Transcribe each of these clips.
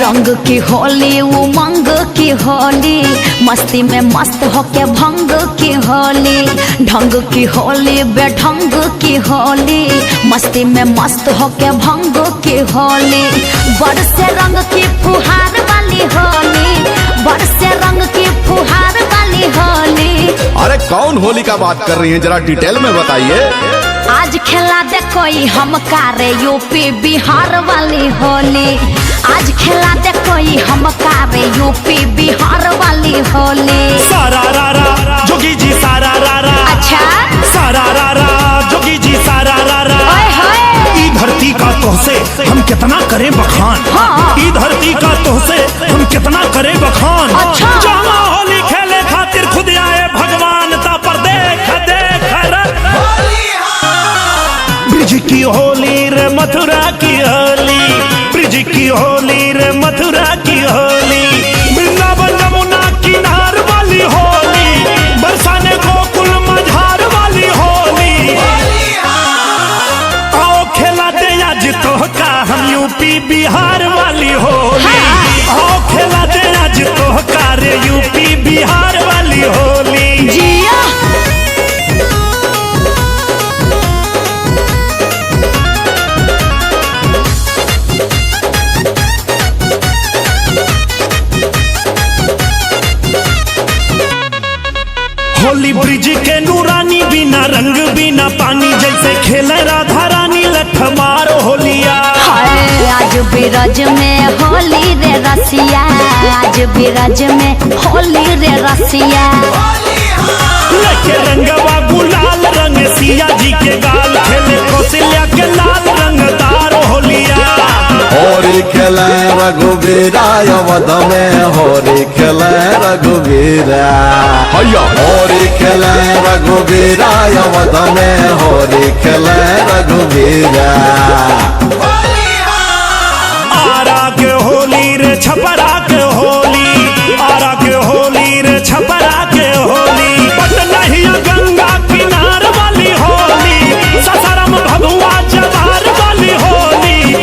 रंग की होली उमंग की होली, मस्ती में मस्त होके भंग की होली। ढंग की होली बेढंग की होली, मस्ती में मस्त होके भंग की होली। बरसे रंग की फुहार वाली होली, बरसे रंग की फुहार वाली होली। अरे कौन होली का बात कर रही हैं, जरा डिटेल में बताइए। आज खेला दे कोई हम कारे यूपी बिहार वाली होली, आज खेला दे कोई हम कारे यूपी बिहार वाली होली। सारा रारा जोगी जी सारा रारा, अच्छा सारा रारा जोगी जी सारा रारा। ई धरती का तोहसे हम कितना करें बखान, हाँ। ई धरती का तोहसे हम कितना करें बखान। अच्छा। जहाँ होली खेले खातिर खुद आए भगवान ता पर देख देख ब्रिज की होली रे मथुरा की होली, ब्रिज की होली रे मथुरा की होली। वृंदावन यमुना किनार वाली होली, बरसाने गोकुल मझार वाली होली। आओ खेला दे आज तो का हम यूपी बिहार वाली होली, आओ खेला दे आज तो का रे यूपी बिहार वाली होली। जिया होली ब्रिज के नूरानी बिना रंग बिना पानी, जैसे खेले राधा रानी लठमार होलिया। आज बिरज में होली रे रसिया, आज बिरज में होली रे रसिया। लेके रंगवा गुलाल रंग सिया जी के गाल, खेले कौशल्या के लाल रंगदार होलिया। होली खेले रघुवीरा अवध में, होली खेले रघुवीरा भैया। होली खेले रघुवीरा अवध में, होली खेले रघुवीरा। आरा के होली रे छपरा के होली, आरा के होली रे छपरा के होली। पटनहिया गंगा किनार वाली होली, ससारम भभुआ जवार वाली होली।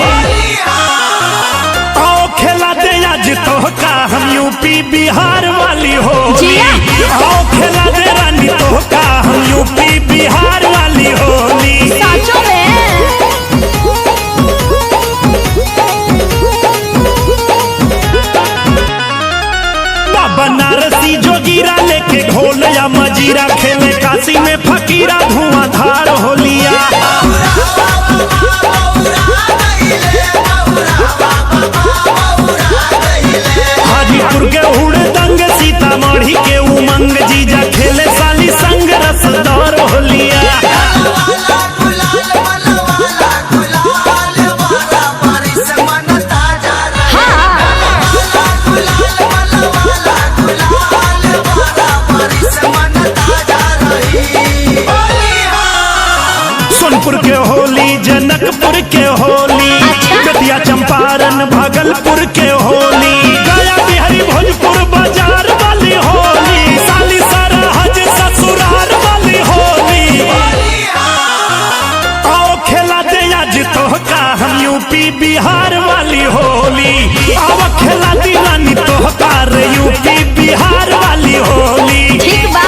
आओ खेला दे आज तो का हम यूपी बिहार वाली होली, आओ खेला दे रानी तो का हम यूपी बिहार वाली होली। साचो में बनारसी जोगीरा लेके ढोल या मजीरा, खेले काशी में फकीरा धुआंधार होलिया। हाजीपुर के हुड़दंग सीतामढ़ी के उमंग, जीजा खेले साली संग रसदार होलिया। सोनपुर के होली, जनकपुर के होली, बेतिया चंपारण भागलपुर के होली, गया बिहारी भोजपुर बाजार वाली होली, साली सरहज ससुराल वाली होली। आओ खेला दे आज तो का हम यूपी बिहार वाली होली, आओ खेला दी रानी तो का रे यूपी बिहार वाली होली। ठीक बा।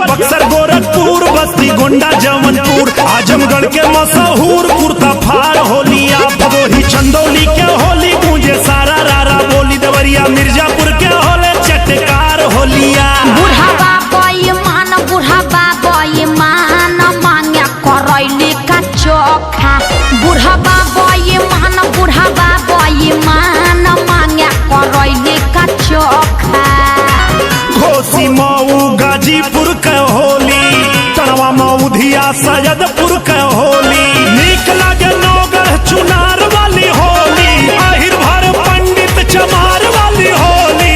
बक्सर गोरखपुर बस्ती गोंडा जौनपुर, आजमगढ़ के मशहूर कुर्ता फार होलिया। भदोही चंदौली के होली गूंजे सारा रारा बोली, देवरिया मिर्जापुर के होले चटकार होलिया। बूढ़ा बाबा मान, बूढ़ा बाबा मान मांगे करैली का चोखा। बूढ़ा बाबा मान, बूढ़ा बाबा मान मांगे करैली का चोखा। घोसी मऊ गाजीपुर के होली, तड़वा मऊधिया सैदपुर के होली। नीक लागे नौगढ़ चुनार वाली होली, आहिर भर पंडित चमार वाली होली।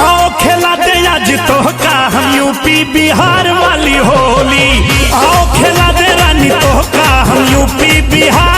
आओ खेला दे आज तो का हम यूपी बिहार वाली होली, आओ खेला दे रानी तो का हम यूपी बिहार